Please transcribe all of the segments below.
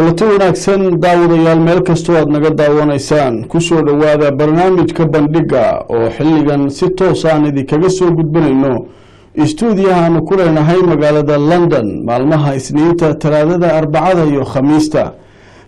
kulanti wanaagsan daawadayaal meel kastoo aad naga daawanaysaan ku soo dhawaada barnaamijka bandhiga oo xilligan si toos ah idinkaga soo gudbinayno istuudiyahaanu ku leenahay magaalada London maalmaha Isniinta, Talaadada, Arbacada iyo Khamiista.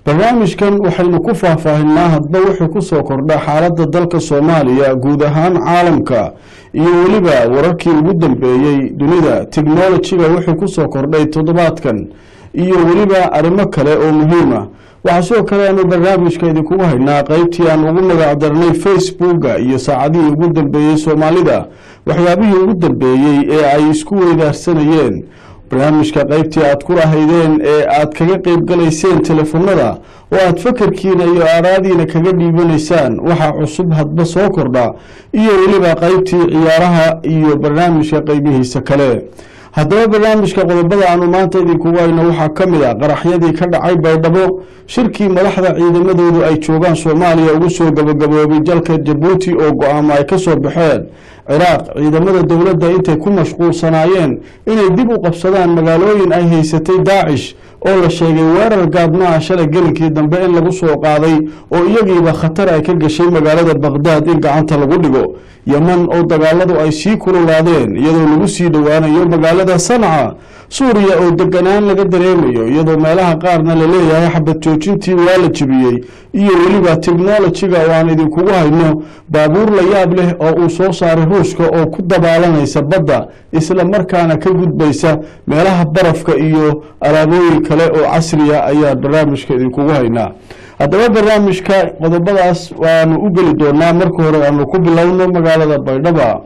barnaamijkan waxaynu ku faahfaahinaa hadba wixii ku soo kordha xaaladda dalka Soomaaliya, guud ahaan caalamka iyo waliba wararkii ugu dambeeyay dunida, technology-ga wixii ku soo kordhay toddobaadkan iyo waliba arrimo kale oo muhiim ah. waxaa soo kale aanu barnaamijka idinku haynaa qaybtii aan ugu magac darnay Facebook iyo saacadihii ugu dambeeyay Soomaalida, waxyaabihii ugu dambeeyay ee ay isku weydaarsanayeen. barnaamijka qaybtii aad ku lahaydeen ee aad kaga qayb galayseen telefoonada oo aad fakarkiina iyo aaraadiina kaga dhiibanaysaan waxa cusub hadba soo kordha, iyo waliba qaybtii ciyaaraha iyo barnaamijka qaybihiisa kale. haddaba barnaamijka qodobada aanu maanta idinkugu hayno waxaa ka mid ah qaraxyadii ka dhacay Baydhabo, shirkii madaxda ciidamadoodu ay joogaan Soomaaliya ugu soo gabagaboobay dalka Djibouti oo go'aamo ay ka soo baxeen. Ciraaq, ciidamada dawladda intay ku mashquulsanaayeen inay dib u qabsadaan magaalooyin ay haysatay Daacish oo la sheegay weerar gaadma shalay gelinkii dambe in lagu soo qaaday oo iyagiiba khatar ay ka gashay magaalada Baghdad in gacanta lagu dhigo. Yemen oo dagaaladu ay sii kululaadeen iyadoo lagu sii dhawaanayo magaalada Sanaa. Suuriya oo deganaan laga dareemayo iyadoo meelaha qaarna la leeyahay xabad joojintii waa la jabiyay, iyo waliba technology-ga oo aan idinkugu hayno baabuur la yaab leh oo uu soo saaray Ruushka oo ku dabaalanaysa badda isla markaana ka gudbaysa meelaha barafka iyo alaabooyin kale oo casri ah ayaa barnaamijka idinkugu haynaa. haddaba barnaamijka qodobadaas waanu u geli doonaa. marka hore aanu ku bilowno magaalada Baydhabo.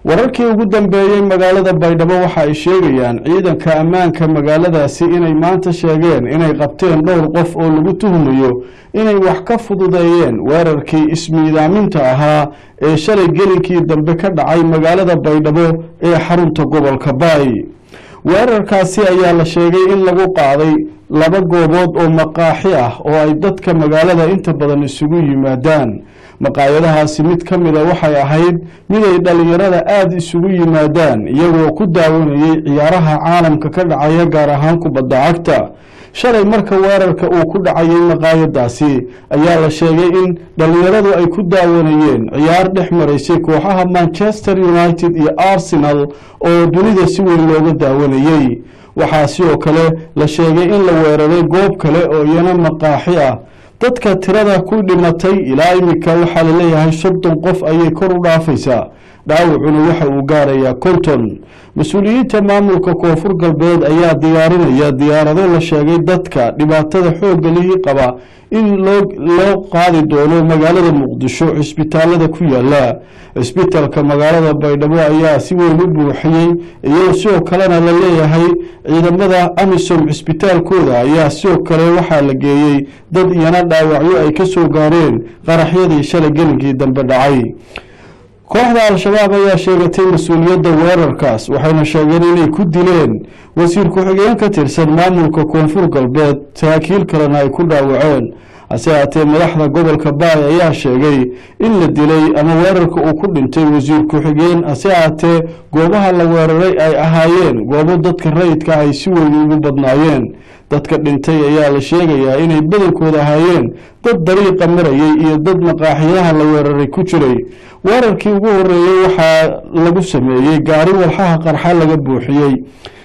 wararkii ugu dambeeyay magaalada Baydhabo waxa ay sheegayaan ciidanka ammaanka magaaladaasi inay maanta sheegeen inay qabteen dhowr qof oo lagu tuhumayo inay wax ka fududeeyeen weerarkii ismiidaaminta ahaa ee shalay gelinkii dambe ka dhacay magaalada Baydhabo ee xarunta gobolka Baay. weerarkaasi ayaa la sheegay in lagu qaaday laba goobood oo maqaaxi ah oo ay dadka magaalada inta badan isugu yimaadaan. maqaayadahaasi mid ka mid ah waxay ahayd mid ay dhalinyarada aad isugu yimaadaan iyagoo ku daawanayay ciyaaraha caalamka ka dhacaya, gaar ahaan kubadda cagta. shalay marka weerarka uu ku dhacayay maqaayadaasi ayaa la sheegay in dhalinyaradu ay ku daawanayeen ciyaar dhex maraysay kooxaha Manchester United iyo Arsenal oo dunida si weyn looga daawanayay. waxaa sidoo kale la sheegay in la weeraray goob kale oo iyana maqaaxi ah. dadka tirada ku dhimatay ilaa imika waxaa la leeyahay 30 qof ayay kor u dhaafaysaa, dhaawacuna waxa uu gaarayaa 50. mas-uuliyiinta maamulka Koonfur Galbeed ayaa diyaarinaya diyaarado la sheegay dadka dhibaatada xoogga leh qaba in loo qaadi doono magaalada Muqdisho cisbitaalada ku yaala. cisbitaalka magaalada Baydhabo ayaa si weyn u buuxiyay, iyadoo sidoo kalena la leeyahay ciidamada AMISOM cisbitaalkooda ayaa sidoo kale waxaa la geeyay dad iyana dhaawacyo ay ka soo gaareen qaraxyadii shalay gelinkii dambe dhacay. kooxda Al-Shabaab ayaa sheegatay mas'uuliyadda weerarkaas, waxayna sheegeen inay ku dileen wasiir ku-xigeen ka tirsan maamulka Koonfur Galbeed, saraakiil kalena ay ku dhaawaceen. hase haatee madaxda gobolka Baay ayaa sheegay in la dilay ama weerarka uu ku dhintay wasiir ku-xigeen, hase haatee goobaha la weeraray ay ahaayeen goobo dadka rayidka ay si weyn ugu badnaayeen. dadka dhintay ayaa la sheegayaa inay badankooda ahaayeen dad dariiqa marayay iyo dad maqaaxiyaha la weeraray ku jiray. weerarkii ugu horeeyay waxaa lagu sameeyay gaari walxaha qarxa laga buuxiyay.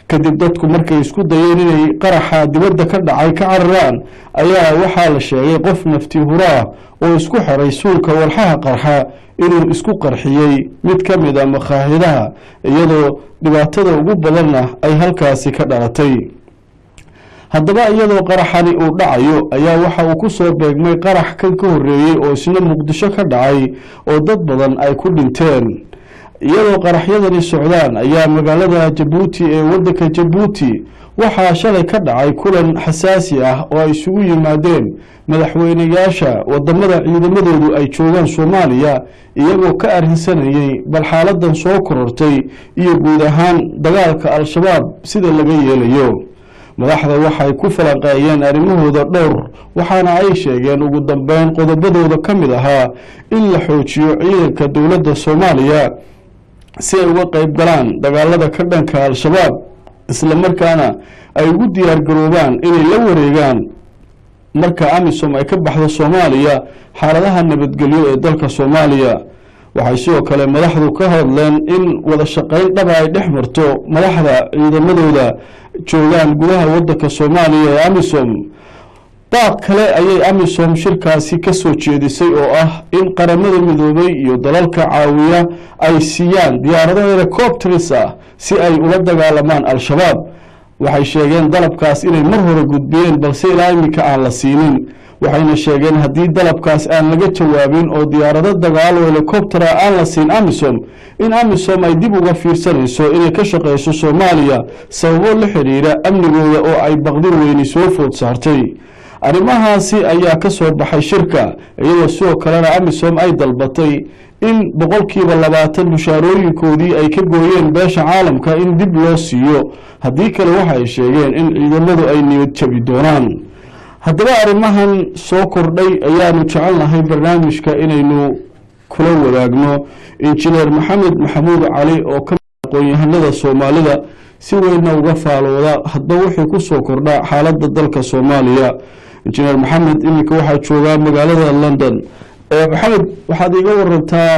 kadib dadku markay isku dayeen inay qaraxa dibadda ka dhacay ka cararaan ayaa waxaa la sheegay qof nafti hura oo isku xiray suulka walxaha qarxa inuu isku qarxiyay mid ka mid ah maqaaxiyaha, iyadoo dhibaatada ugu badanna ay halkaasi ka dhalatay. haddaba iyadoo qaraxani uu dhacayo ayaa waxa uu ku soo beegmay qarax kan ka horeeyay oo isna Muqdisho ka dhacay oo dad badan ay ku dhinteen. iyadoo qaraxyadani socdaan ayaa magaalada Djibouti ee waddanka Djibouti waxaa shalay ka dhacay kulan xasaasi ah oo ay isugu yimaadeen madaxweynayaasha wadamada ciidamadoodu ay joogaan Soomaaliya, iyagoo ka arrinsanayay bal xaaladan soo korortay iyo guud ahaan dagaalka Al-Shabaab sida laga yeelayo. madaxda waxay ku falanqeeyeen arrimahooda dhowr, waxaana ay sheegeen ugu dambeyn qodobadooda ka mid ahaa in la xoojiyo ciidanka dawladda Soomaaliya si ay uga qayb galaan dagaalada ka dhanka Al-Shabaab, isla markaana ay ugu diyaar garoobaan inay la wareegaan marka amisom ay ka baxdo soomaaliya xaaladaha nabadgelyo ee dalka soomaaliya. waxay sidoo kale madaxdu ka hadleen in wada shaqayn dhaba ay dhex marto madaxda ciidamadooda joogaan gudaha waddanka soomaaliya ee amisom. baaq kale ayay amisom shirkaasi ka soo jeedisay oo ah in qaramada midoobay iyo dalalka caawiya ay siiyaan diyaarado helicopters ah si ay ula dagaalamaan al-shabaab. waxay sheegeen dalabkaas inay mar hore gudbiyeen balse ilaa iminka aan la siinin. waxayna sheegeen haddii dalabkaas aan laga jawaabin oo diyaarado dagaal oo helicoptera aan la siin amisom in amisom ay dib uga fiirsanayso inay ka shaqeyso soomaaliya sababo la xiriira amnigooda oo ay baqdin weyni soo food saartay. arrimahaasi ayaa ka soo baxay shirka iyadoo sidoo kalena amisom ay dalbatay in 20% mushaarooyinkoodii ay ka gooyeen beesha caalamka in dib loo siiyo haddii kale waxa ay sheegeen in ciidamadu ay niyad jabi doonaan. haddaba arrimahan soo kordhay ayaanu jecelnahay barnaamijka inaynu kula wadaagno injineer maxamed maxamuud cali oo ka mid aqoon-yahanada soomaalida si weynna uga faalooda hadba wixii ku soo kordha xaaladda dalka soomaaliya. injineer maxamed iminka waxaa joogaa magaalada london. maxamed waxaad iga warantaa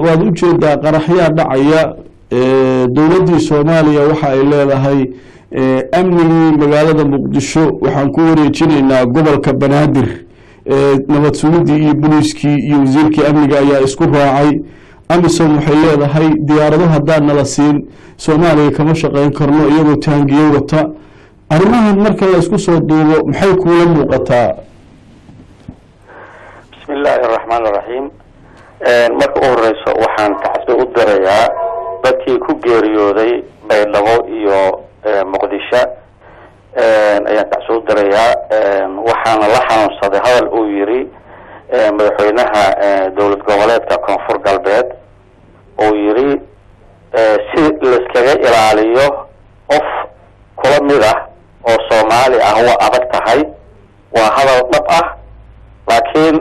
waad u jeedaa qaraxyaa dhacaya dowladdii soomaaliya waxa ay leedahay amnigii magaalada muqdisho waxaan ku wareejinaynaa gobolka banaadir. nabad sugidii iyo booliiskii iyo wasiirkii amniga ayaa isku raacay. amisom waxay leedahay diyaarado haddaan nala siin soomaaliya kama shaqeyn karno iyagoo taangiyo wata. arrimahan marka la isku soo duubo maxay kuula muuqataa? bismillaahi araxmaani araxiim. marka u horeyso waxaan taxsi u dirayaa dadkii ku geeriyooday baydhabo iyo muqdisho ayaan taxsi u dirayaa. waxaana la xanuunsaday hadal uu yiri madaxweynaha dowlad goboleedka koonfur galbeed uu yiri si layskaga ilaaliyo qof kula mid ah oo soomaali ah waa adag tahay. waa hadal dhab ah laakiin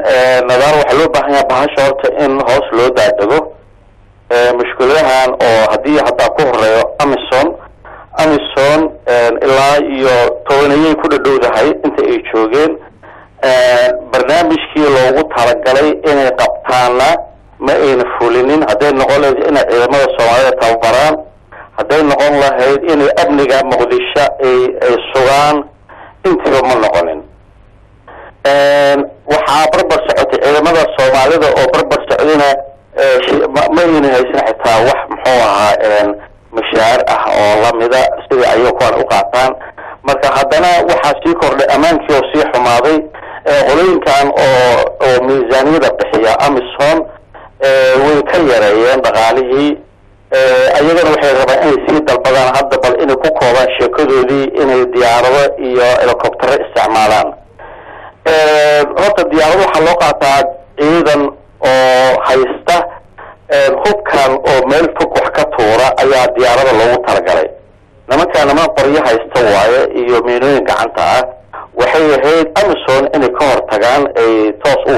nadaar waxaa loo baahan yahay bahasha horta in hoos loo daadego. mushkiladahan oo haddii haddaa ku horeeyo amison ilaa iyo tobanayay ku dhadhowdahay inta ay joogeen. barnaamijkii loogu talagalay inay qabtaana ma ayna fulinin. hadday noqon lahayd inay ciidamada soomaalida tababaraan, hadday noqon lahayd inay amniga muqdisho ay sugaan, intiba ma noqonin. waxaa barbar socotay ciidamada soomaalida oo barbar socdina ma ayna haysan xitaa wax muxuu ahaa mashaar ah oo lamida sidii ayaga kuwan u qaataan. marka haddana waxaa sii kordhay ammaankii oo sii xumaaday. qolooyinkan oo miisaaniyada bixiya amisom way ka yareeyeen dhaqaalihii. ayagana waxay rabaan inay sii dalbadaan hadda bal inay ku koobaan sheekadoodii inay diyaarado iyo helicoptero isticmaalaan. horta diyaarado waxaa loo qaataa ciidan oo haysta hubkan oo meel fog wax ka tuura ayaa diyaarada loogu talagalay. nimankaa niman qoryo haysta waaye iyo miinooyin gacanta ah. waxay ahayd amison inay ka hor tagaan ay toos u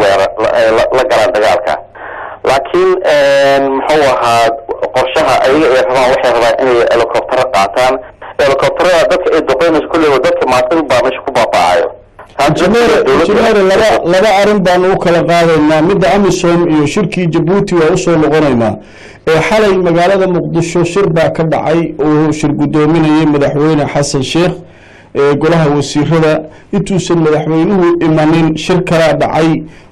la galaan dagaalka. laakiin muxuu ahaa qorshaha ayaga ay rabaan waxay rabaan inay helicoptero qaataan. helicopterada dadka ay duqeynayso kulliba dadka maasin baa meesha ku baaba'ayo. laba arrin baanu u kala qaadaynaa. midda amisom iyo shirkii jabuuti waa usoo noqonaynaa. xalay magaalada muqdisho shir baa ka dhacay oo shir guddoominayay madaxweyne xasan sheekh golaha wasiirada. intuusan madaxweynuhu imanin shir kalaa dhacay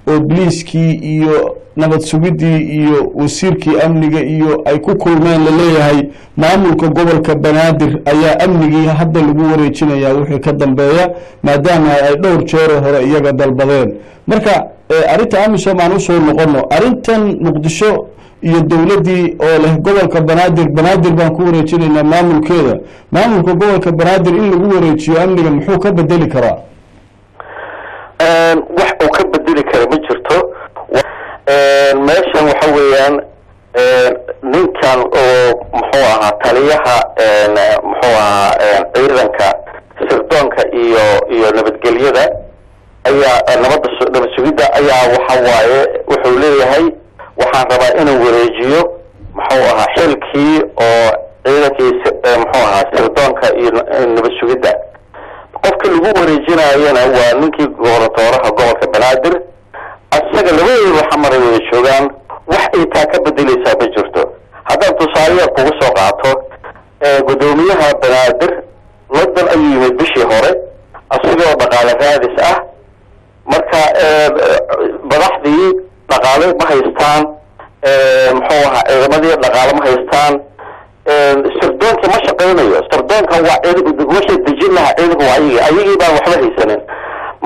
oo biliiskii iyo nabad sugidii iyo wasiirkii amniga iyo ay ku kulmeen laleeyahay maamulka gobolka banaadir ayaa amnigii hadda lagu wareejinayaa wixii ka dambeeya maadaama ay dhowr jeero hore iyaga dalbadeen. marka arrinta amisom aan usoo noqono. arrintan muqdisho iyo dowladdii oo leh gobolka banaadir baan ku wareejinaynaa maamulkeeda. maamulka gobolka banaadir in lagu wareejiyo amniga muxuu ka bedeli karaa? wax uu ka bedeli kara ma jirto. meeshan waxa weeyaan ninkan oo muxuu ahaa taliyaha muxuu ahaa ciidanka sirdoonka iyo nabadgelyada ayaa nabad sugidda ayaa waxa waaye wuxuu leeyahay waxaan rabaa inuu wareejiyo muxuu ahaa xilkii oo ciidankii muxuu ahaa sirdoonka iyo nabad sugidda. qofka lagu wareejinayana waa ninkii gobernatooraha gobolka banaadir asaga labadooda xamaray wada joogaan wax ay taa ka bedelaysaa ma jirto haddaan tusaale kugu soo qaato gudoomiyaha banaadir London ayuu yimid bishii hore asagoo dhaqaale raadis ah marka madaxdii dhaqaale ma haystaan muxuu ahaa ciidamadii dhaqaale ma haystaan sirdoonka ma shaqeynayo sirdoonka waa wixii dejin lahaa ciidanku ayagii baan waxba haysanin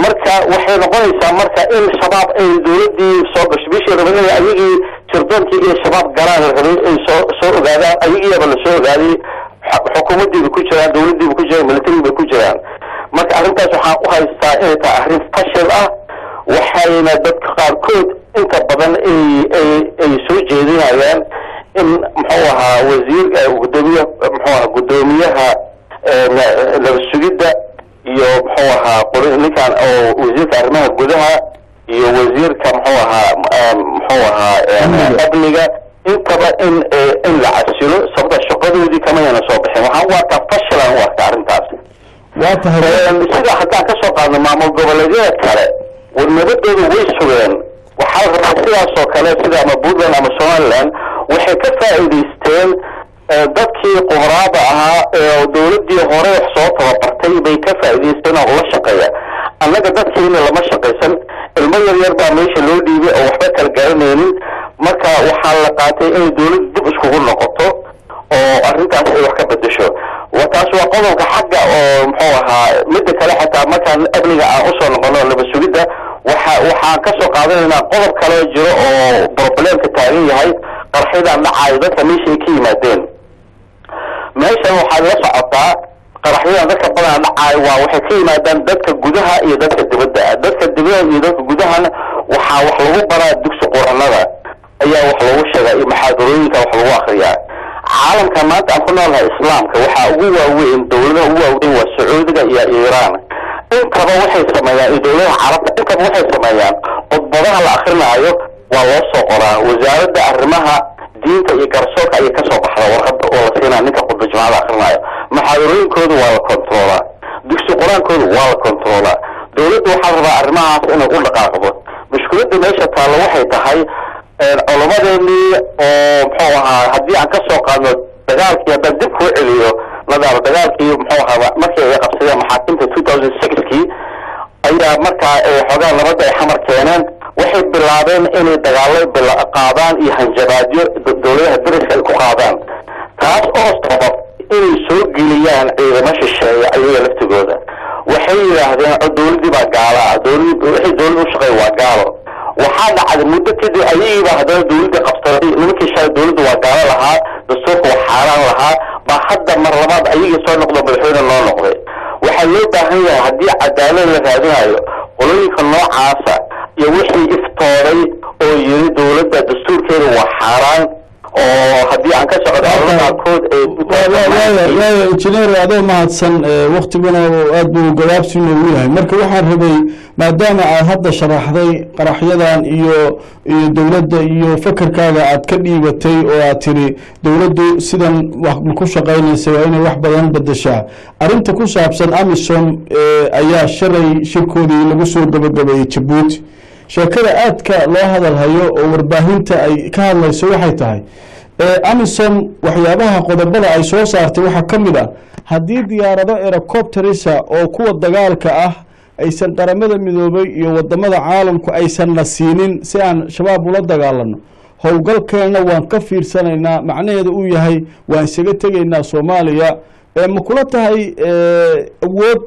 marka waxay noqonaysaa marka in shabaab ay dowladii soo gasho bishii rabay ayagii sirdoontii iyo shabaab galaan rabay ay soo ogaadaan ayagiiba la soo ogaaday xukuumaddiiba ku jiraan dowladdiiba ku jiraan militariba ku jiraan marka arrintaas waxaan u haystaa inay tahay arrin fashil ah waxayna dadka qaarkood inta badan ay soo jeedinayaan in muxuu ahaa gudoomiyaha nabadsugidda iyo muxuu ahaa ninkan oo wasiirka arrimaha gudaha iyo wasiirka muxuu ahaa amniga intaba in la casilo sababta shaqadoodii kama yana soo bixin waxaan u arkaa fashilan u arkaa arrintaasi sida haddaan ka soo qaadno maamul goboleedyada kale nabadooda way sugeen waxaa la rabaa sidaasoo kale sida ama Puntland ama Somaliland waxay ka faa'iideysteen dadkii qubraada ahaa ee dowladii hore wax soo tababartay bay ka faa'iideysteen oo la shaqeeya annaga dadkeena lama shaqeysan ilmo yar baa meesha loo dhiibay oo waxba kala garanaynin marka waxaa la qaatay in dowladdu dib iskugu noqoto oo arrintaas ay wax ka bedesho wataas waa qodobka xagga oo muxuu ahaa midda kale xataa markaan amniga aan u soo noqono nabadsugidda waxaan ka soo qaadanaynaa qodob kale jiro oo problemka taagan yahay qarxidaan dhacaayo dadka meesha ay ka yimaadeen meeshan waxaad la socotaa qaraxyadan dadka badan dhacaayo waa waxay ka yimaadaan dadka gudaha iyo dadka dibadda dadka dibadda iyo dadka gudahana waxaa wax lagu baraa dugsi quraanada ayaa wax lagu sheegaa iyo maxaadarooyinka wax lagu akhriyaa caalamka maanta aan ku noolnahay islaamka waxaa ugu waaweyn dowladaha ugu waaweyn waa Sacuudiga iyo Iiraan intaba waxay sameeyaan dowladaha carabta intaba waxay sameeyaan khudbadaha la akhrinayo waa loo soo qoraa wasaaradda arrimaha diinta iyo garsoorka ay ka soo baxda warqad oo la siinaa ninka khudbada jumcada akhrinayo maxaadarooyinkoodu waa la kontroolaa dugsi quraankoodu waa la kontroolaa dowladdu waxaa rabaa arrimahaas inay u dhaqaaqdo mushkiladda meesha taalo waxay tahay culamadeenii oo muxuu ahaa haddii aan ka soo qaadno dagaalkii haddaan dib kuu celiyo nadaar dagaalkii muxuu ahaa markii ay qabsadeen maxaakiimta 2006kii ayaa markaa xoogaa nabadda ay xamar keeneen waxay bilaabeen inay dagaalo qaadaan iyo hanjabaadyo dowladaha dariska ay ku qaadaan taas oo sabab inay soo geliyaan ciidamo shisheeye ayaga laftigooda waxay yidhaahdeen dowladdii baa gaala ah wixii dowladda u shaqeeya waa gaalo waxaa dhacday muddo kadib ayagiiba haddana dowladda qabsaday nimankii shalay dowladda waa gaalo lahaa dastuurka waa xaaraan lahaa baa hadda mar labaad ayagii soo noqdo madaxweyne loo noqday waxaa loo baahan yahay haddii cadaalad la raadinayo qolooyinka noocaasa iyo wixii iftooday oo yiri dowladda dastuurkeeda waa xaaraan oo haddii aan ka socdo qaarkood injineer adoo mahadsan waqtiguna aad buu gabaabsi noogu yahay marka waxaan rabay maadaama aad hadda sharaxday qaraxyadan iyo dowladda iyo fakarkaaga aad ka dhiibatay oo aad tiri dowladdu sidan ku shaqaynaysa waa inay wax badan bedeshaa arrinta ku saabsan Amisom ayaa shalay shirkoodii lagu soo gabagabeeyay Djibouti sheekada aadka loo hadal hayo oo warbaahinta ay ka hadlayso waxay tahay Amisom waxyaabaha qodobada ay soo saartay waxa kamid ah hadii diyaarado helicopterisa oo kuwa dagaalka ah aysan qaramada midoobay iyo wadamada caalamku aysan nasiinin si aan shabaab ula dagaalano howlgalkeena waan ka fiirsanaynaa macnaheedu uu yahay waan isaga tegaynaa Soomaaliya ma kula tahay awood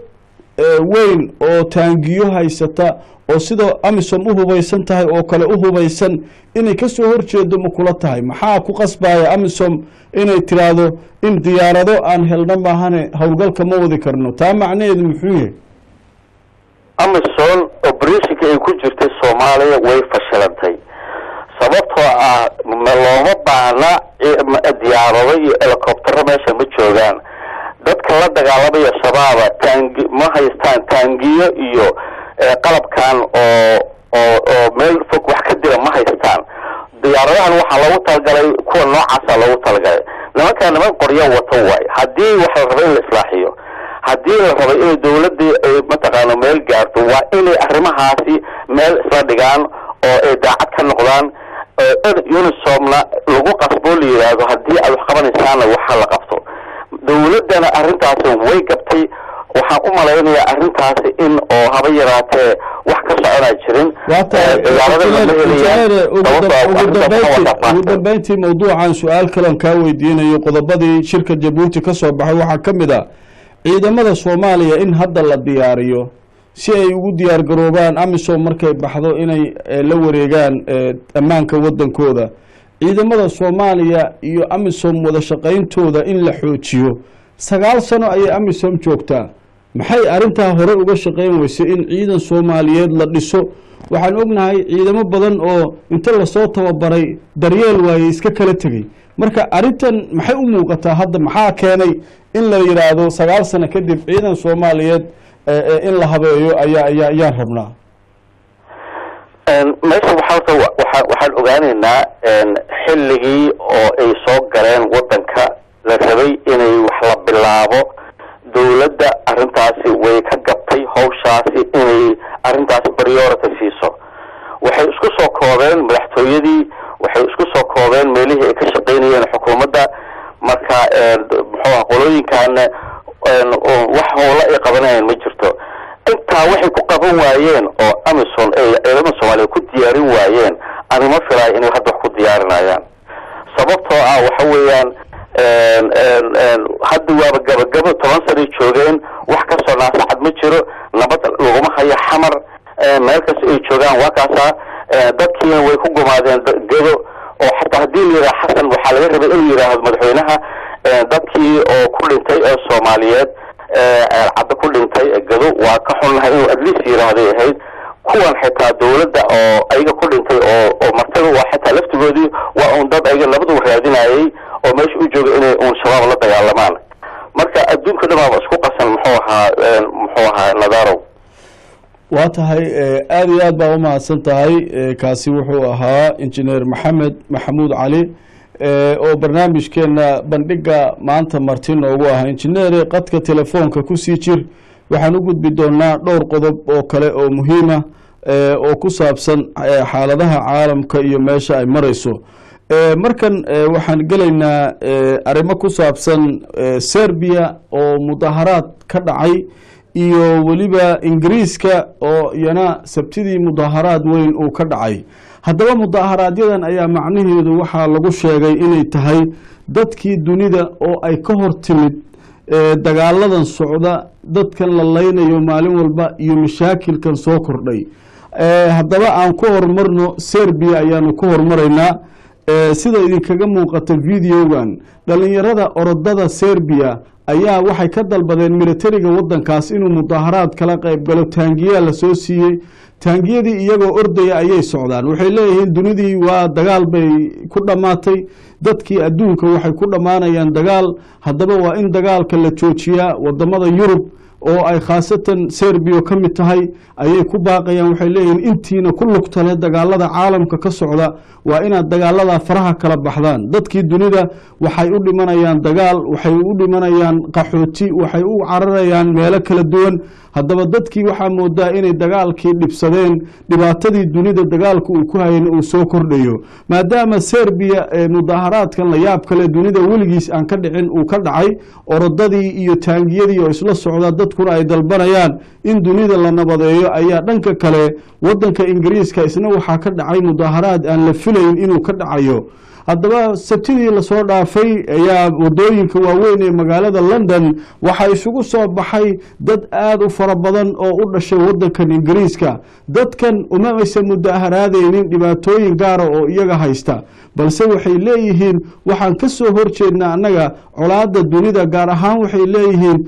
weyn oo taangiyo haysata oo sida Amisom u hubaysan tahay oo kale u hubaysan inay ka soo horjeedo ma kula tahay maxaa ku qasbaya Amisom inay tiraado in diyaarado aan helna maahane howlgalka ma wadi karno taa macnaheedu muxuu yahay Amisom operation-ka ay ku jirtay Soomaaliya way fashilantay sababtoo ah looma baahna diyaarado iyo helicopter meesha ma joogaan dadka la dagaalamaya shabaaba taangi ma haystaan taangiyo iyo qalabkan oo meel fog wax ka dira ma haystaan diyaaradahan waxaa loogu talagalay kuwa noocaasa loogu talagalay nimanka niman qoryo wato waay haddii wax la rabo in la islaaxiyo haddii la rabo inay dawladdii ay mataqaano meel gaarto waa inay arrimahaasi meel isla dhigaan oo ay daacad ka noqdaan unisomna lagu qasbo la yidhaahdo haddii aad wax qabanaysaana waxa la qabto dawladdana arrintaasi way gabtay waxaan u malaynayaa arrintaasi in oo haba yaraatee wax ka soconaa jirin ugu dambeyntii mawduucan su-aal kaleon kaa weydiinayo qodobadii shirka jabuuti ka soo baxay waxaa ka mid a ciidamada soomaaliya in hadda la diyaariyo si ay ugu diyaar garoobaan amisom markay baxdo inay la wareegaan ammaanka waddankooda ciidamada soomaaliya iyo amisom wada shaqayntooda in la xoojiyo 9 sano ayay amisom joogtaa maxay arrintaa hore uga shaqayn weyse in ciidan soomaaliyeed la dhiso waxaan ognahay ciidamo badan oo inta lasoo tababaray daryeel waaye iska kala tegey marka arrintan maxay u muuqataa hadda maxaa keenay in la yidhaahdo 9 sano kadib ciidan soomaaliyeed in la habeeyo ayaan rabnaa meesha waxaan ogaanaynaa xilligii oo ay soo galeen waddanka la rabay inay wax la bilaabo dawladda arrintaasi way ka gabtay hawshaasi inay arrintaasi priority siiso waxay isku soo koobeen madaxtooyadii waxay isku soo koobeen meelihii ay ka shaqaynayeen xukuumadda marka muxuu qolooyinkan wax howla ay qabanayeen ma jirto intaa waxay ku qaban waayeen oo amisom ay ciidamada soomaaliya ku diyaarin waayeen anima filaayo inay hadda wax ku diyaarinayaan sababtoo ah waxa weeyaan hadda waaba gabagabo 10 sano joogeen wax ka soo naasacad ma jiro nabad laguma hayo xamar meel kasta ay joogaan waa kaasa dadkiina way ku gumaadeen gado oo xataa haddii la yidhaha xasan waxaa laga rabay inuu yidhaahdo madaxweynaha dadkii oo ku dhintay ee soomaaliyeed cadda ku dhintay gado waa ka xunnahay inuu adliis yidhaahday ahayd kuwan xitaa dawladda oo ayaga ku dhintay oo martaba waa xitaa laftigoodii waa un dad ayaga labadu raadinayay oo meesha u jooga inay uun shabaab la dagaalamaan marka adduunka dhamaaba isku qasan muxuu ahaa nadarow waa tahay aad iyo aad baa u mahadsan tahay kaasi wuxuu ahaa injineer maxamed maxamuud cali oo barnaamijkeena bandhiga maanta marti noogu ah injineer qadka telefoonka kusii jir waxaan u gudbi doonaa dhowr qodob oo kale oo muhiima oo ku saabsan xaaladaha caalamka iyo meesha ay marayso markan waxaan gelaynaa arrimo ku saabsan Serbia oo mudaharaad ka dhacay iyo waliba Ingiriiska oo iyana sabtidii mudaharaad weyn uu ka dhacay haddaba mudaharaadyadaan ayaa macnaheedu waxaa lagu sheegay inay tahay dadkii dunida oo ay ka hor timid dagaaladan socda dadkan la leynayo maalin walba iyo mashaakilkan soo kordhay haddaba aan ku horumarno Serbia ayaanu ku horumaraynaa sida idinkaga muuqata videogan dhalinyarada orodada Serbia ayaa waxay ka dalbadeen militariga waddankaas inuu mudaharaad kala qayb galo taangiya la soo siiyay taangiyadii iyagoo ordaya ayay socdaan waxay leeyihiin dunidii waa dagaal bay ku dhamaatay dadkii adduunka waxay ku dhamaanayaan dagaal haddaba waa in dagaalka la joojiyaa wadamada Yurub oo ay khaasatan Serbia ka mid tahay ayay ku baaqayaan waxay leeyihiin intiina ku lugta leh dagaalada caalamka ka socda waa inaad dagaalada faraha kala baxdaan dadkii dunida waxay u dhimanayaan dagaal waxay u dhimanayaan qaxooti waxay u cararayaan meelo kala duwan haddaba dadkii waxaa moodaa inay dagaalkii dhibsadeen dhibaatadii dunida dagaalku uu ku hayay uu soo kordhayo maadaama Serbia mudaharaadkan la yaab kale dunida weligiis aan ka dhicin uu ka dhacay orodadii iyo taangiyadii oo isla socda dadkuna ay dalbanayaan in dunida la nabadeeyo ayaa dhanka kale waddanka Ingiriiska isna waxaa ka dhacay mudaharaad aan la filayn inuu ka dhacayo haddaba sabtidii la soo dhaafay ayaa wadooyinka waaweyn ee magaalada London waxa isugu soo baxay dad aad u fara badan oo u dhashay waddanka Ingiriiska dadkan uma aysan mudaharaadeynin dhibaatooyin gaar ah oo iyaga haysta balse waxay leeyihiin waxaan ka soo horjeednaa annaga colaadda dunida gaar ahaan waxay leeyihiin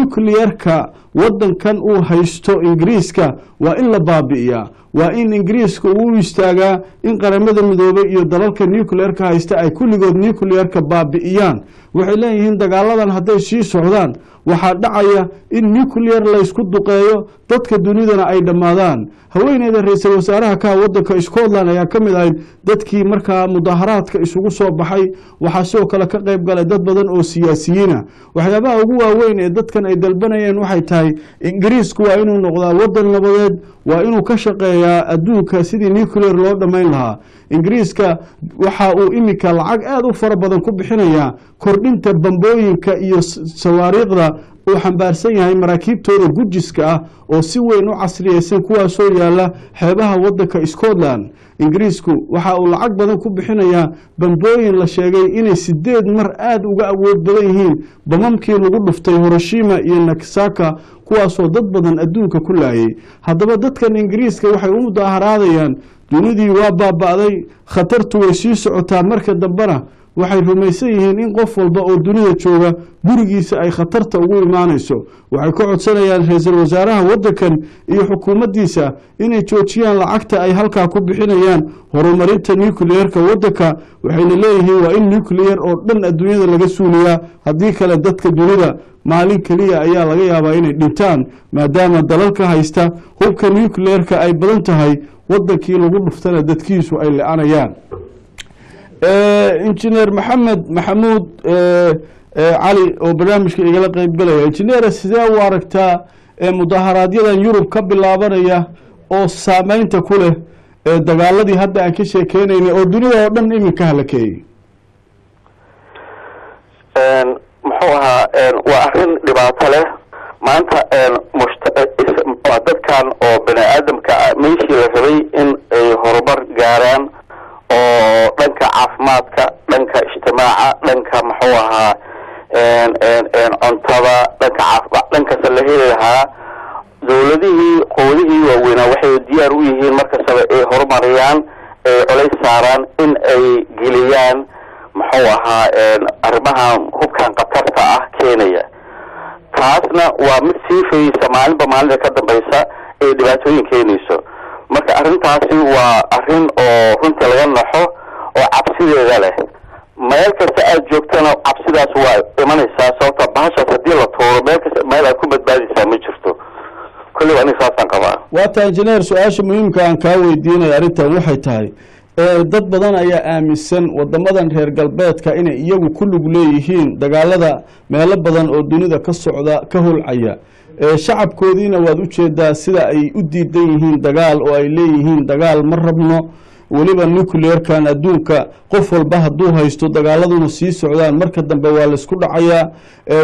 nuclearka waddankan uu haysto Ingiriiska waa in la baabi'iyaa waa in Ingiriiska uu istaagaa in qaramada midoobay iyo dalalka nuclearka haysta ay kulligood nuclearka baabi'iyaan waxay leeyihiin dagaaladan hadday sii socdaan waxaa dhacaya in nuclear laysku duqeeyo dadka dunidana ay dhammaadaan haweeneyda ra-iisul wasaaraha ka wadanka Scotland ayaa ka mid ahayd dadkii markaa mudaharaadka isugu soo baxay waxaa sidoo kale ka qayb galay dad badan oo siyaasiyiin ah waxyaabaha ugu waaweyn ee dadkan ay dalbanayeen waxay tahay Ingiriisku waa inuu noqdaa wadan nabadeed waa inuu ka shaqeeyaa adduunka sidii nuclear loo dhamayn lahaa Ingiriiska waxa uu imika lacag aad u fara badan ku bixinayaa kordhinta bambooyinka iyo sawaariiqda uu xambaarsan yahay maraakiibtooda gujiska ah oo si weyn u casriyeysan kuwaasoo yaala xeebaha wadanka Scotland Ingiriisku waxa uu lacag badan ku bixinayaa bambooyin la sheegay inay 8 mar aad uga awood badan yihiin bamamkii lagu dhuftay Hiroshima iyo Nagasaki kuwaasoo dad badan adduunka ku laayay haddaba dadkan Ingiriiska waxay u mudaharaadayaan dunidii waa baaba'day khatartu way sii socotaa marka dambana waxay rumaysan yihiin in qof walba oo dunida jooga gurigiisa ay khatarta ugu imaanayso waxay ka codsanayaan ra'iisul wasaaraha wadankan iyo xukuumaddiisa inay joojiyaan lacagta ay halka ku bixinayaan horumarinta nuclearka wadanka waxayna leeyihiin waa in nuclear oo dhan adduunyada laga suuliyaa haddii kale dadka dunida maalin kaliya ayaa laga yaabaa inay dhintaan maadaama dalalka haysta hubka nuclearka ay badan tahay wadankii lagu dhuftana dadkiisu ay la'anayaan injineer maxamuud cali oo barnaamijka igala qayb galaya injineer sidee u aragtaa mudaharaadyada Yurub ka bilaabanaya oo saameynta ku leh dagaaladii hadda aan ka sheekeynayna oo dunida oo dhan iminka halakeeyay muxuu ahaa waa arrin dhibaato leh maanta dadkan oo bani aadamka meeshii la rabay in ay horumar gaaraan oo dhanka caafimaadka dhanka ijtimaaca dhanka muxuu ahaa cuntada dhanka la heli lahaa dawladihii qowdihii waaweynaa waxay diyaar u yihiin markastaba ay horumariyaan ay culays saaraan in ay geliyaan muxuu ahaa arrimahan hubkan khatarta ah keenaya taasna waa mid sii fayeysa maalinba maalinta ka dambaysa ee dhibaatooyin keenayso marka arrintaasi waa arrin oo runtii laga naxo oo cabsideeda leh meel kasta aad joogtana cabsidaas waa imanaysaa sababta bahashaas haddii la tuuro meel aad ku badbaadaysaa ma jirto kulli aniga saasaan qabaa waa taa injineer su-aasha muhiimka aan kaa weydiinaya arrintan waxay tahay dad badan ayaa aaminsan wadamadan reer galbeedka inay iyagu ku lug leeyihiin dagaalada meelo badan oo dunida ka socda ka holcaya shacabkoodiina waad u jeedaa sida ay u diidan yihiin dagaal oo ay leeyihiin dagaal ma rabno weliba nuclearkan adduunka qof walba hadduu haysto dagaaladuna sii socdaan marka dambe waa laisku dhacayaa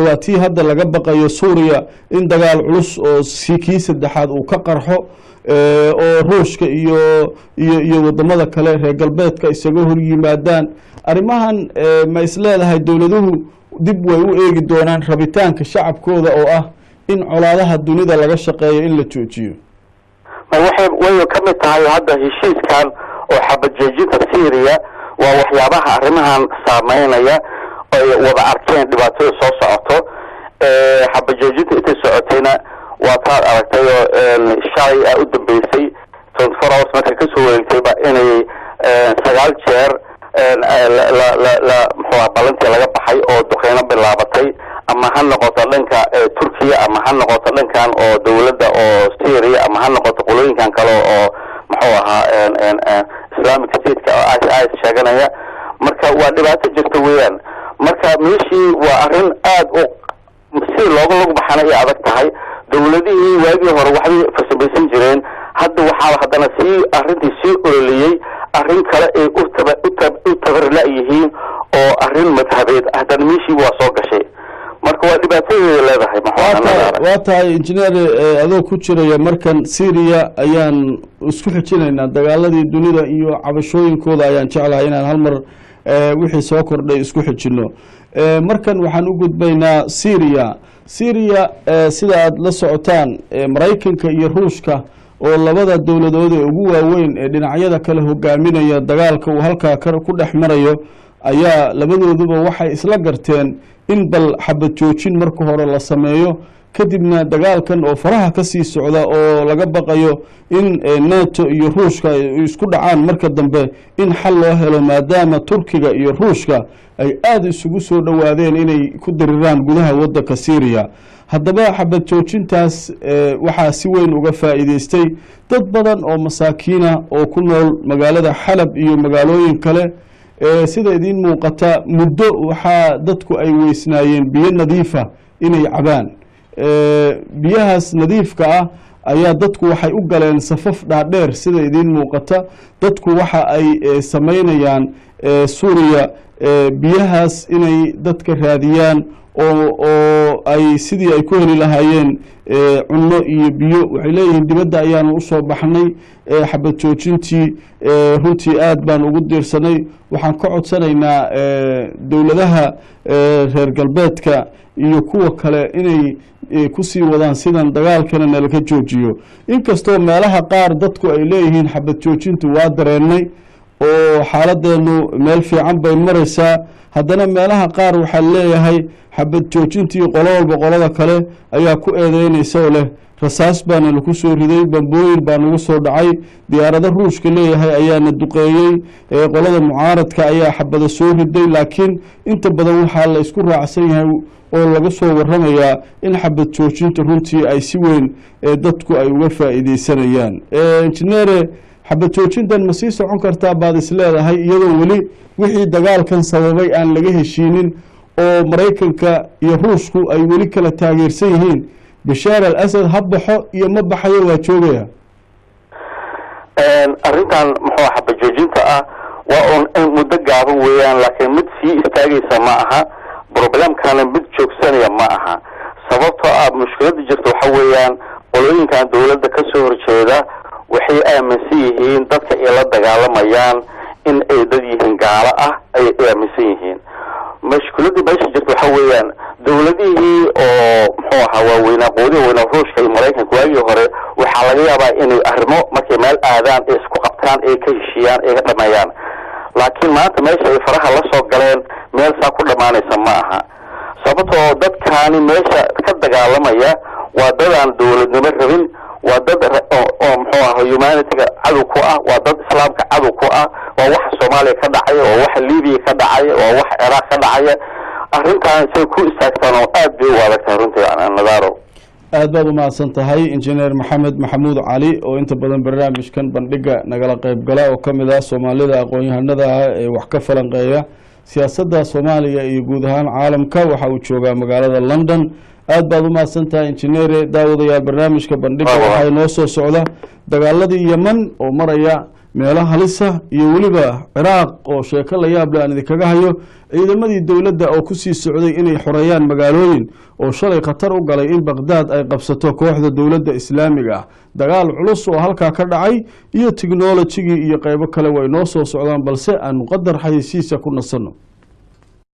waa tii hadda laga baqayo Suuriya in dagaal culus oo kii saddexaad uu ka qarxo oo Ruushka iyo wadamada kale reer galbeedka isaga hor yimaadaan arrimahan ma isleedahay dawladuhu dib way u eegi doonaan rabitaanka shacabkooda oo ah in colaadaha dunida laga shaqeeyo in la joojiyo way ka mid tahay hadda heshiiskan oo xabadjoojinta Syria waa waxyaabaha arrimahan saameynaya ay wada arkeen dhibaatada soo socoto xabadjoojinta inta socotayna waa taad aragtay oo shalay u dambeysay 24 hours markay ka soo wareegtayba inay 9 jeer la muxuu balantii laga baxay oo duqeyno bilaabatay ama ha noqoto dhanka Turkiya ama ha noqoto dhankan oo dawladda oo Syria ama ha noqoto qolooyinkan kale oo muxuu ahaa Islamic State ka IS sheeganaya marka waa dhibaato jirta weeyaan marka meeshii waa arrin aad u si looga baxana ay adag tahay dawladihii waagii hore waxay farsamaysan jireen hadda waxaa haddana arrintii sii ololiyay arrin kale ay u tabarla yihiin oo arrin madhabeed haddana meeshii waa soo gashay marka waa dhibaatadeeda leedahay waa tahay injineer adoo ku jiraya markan Syria ayaan isku xijinaynaa dagaaladii dunida iyo cabashooyinkooda ayaan jeclahay inaan hal mar wixii soo kordhay isku xijino markan waxaan u gudbaynaa Syria sida aad la socotaan Mareykanka iyo Ruushka oo labada dawladood ee ugu waaweyn ee dhinacyada kale hogaaminaya dagaalka uu halka ku dhex marayo ayaa labadooduba waxay isla garteen in bal xabad joojin marka hore la sameeyo kadibna dagaalkan oo faraha ka sii socda oo laga baqayo in nato iyo ruushka ay isku dhacaan marka dambe in xal loo helo maadaama turkiga iyo ruushka ay aada isugu soo dhowaadeen inay ku diriraan gudaha waddanka syriya haddaba xabad joojintaas waxaa si weyn uga faa'iidaystay dad badan oo masaakiina oo ku nool magaalada xalab iyo magaalooyin kale sida idiin muuqata muddo waxaa dadku ay weysnaayeen biyo nadiifa inay cabaan biyahaas nadiifka ah ayaa dadku waxay u galeen safaf dhaadheer sida idiin muuqata dadku waxa ay samaynayaan suuriya biyahaas inay dadka raadiyaan oo ay sidii ay ku heli lahaayeen cunno iyo biyo waxay leeyihiin dibadda ayaanu usoo baxnay xabad joojintii runtii aad baan ugu diirsanay waxaan ka codsanaynaa dowladaha reer galbeedka iyo kuwa kale inay kusii wadaan sidan dagaalkana nalaga joojiyo inkastoo meelaha qaar dadku ay leeyihiin xabad joojintu waa dareennay oo xaaladeenu meel fiican bay maraysaa haddana meelaha qaar waxaa leeyahay xabad joojintii qolo walba qolada kale ayaa ku eedeynaysa oo leh rasaas baana lagu soo riday bambooyin baa nagu soo dhacay diyaarado ruushka leeyahay ayaana duqeeyey qolada mucaaradka ayaa xabada soo riday laakiin inta badan waxaa la isku raacsan yahay oo laga soo waramayaa in xabad joojinta runtii ay si weyn dadku ay uga faa'iideysanayaan injineere xabad joojintan ma sii socon kartaa baad is leedahay iyadoo weli wixii dagaalkan sababay aan laga heshiinin oo maraykanka iyo ruushku ay weli kala taageersan yihiin bashaar al asad ha baxo iyo ma baxayo waa joogaya arrintan muxuu xabad joojinta ah waa un muddo gaaban weeyaan laakiin mid sii istaagaysa ma aha problemkana mid joogsanaya ma aha sababtoo ah mushkiladda jirta waxa weeyaan qolooyinkan dowladda ka soo horjeeda waxay aaminsan yihiin dadka ay la dagaalamayaan in ay dad yihiin gaalo ah ay aaminsan yihiin mushkiladda meesha jirta waxa weeyaan dowladihii oo muxuu ahaa waaweynaa qoodii weynaa ruushka iyo maraykanka waagii hore waxaa laga yaabaa inay arrimo markay meel aadaan ay isku qabtaan ay ka heshiiyaan ay ka dhameeyaan laakiin maanta meesha ay faraha la soo galeen meel saa ku dhammaanaysa ma aha sababtoo dadkaani meesha ka dagaalamaya waa dadaan dowladnimo rabin waa dad oo muxuu ahaa humanity-ga cadow ku ah waa dad islaamka cadow ku ah waa waxa soomaaliya ka dhacaya waa waxa libiya ka dhacaya waa waxa ciraaq ka dhacaya arrintan say ku istaagtaan oo aad bay u adagtahay runtii nadaaro aad baad umahadsan tahay injineer maxamed maxamuud cali oo inta badan barnaamijkan bandhiga nagala qayb gala oo ka mid ah soomaalida aqoon-yahanada ah ee wax ka falanqeeya siyaasadda soomaaliya iyo guud ahaan caalamka waxa uu joogaa magaalada london aad baad umahadsan tahay injineere daawadayaal barnaamijka bandhiga waxaa inoo soo socda dagaaladii yeman oo maraya meelo halisa iyo weliba ciraaq oo sheeko la yaable aan idinkaga hayo ciidamadii dowladda oo kusii socday inay xoreeyaan magaalooyin oo shalay khatar u galay in baqdaad ay qabsato kooxda dowladda islaamiga ah dagaal culus oo halkaa ka dhacay iyo tiknolojigii iyo qaybo kale way noo soo socdaan balse aanu qadar xayeysiisa ku nasanno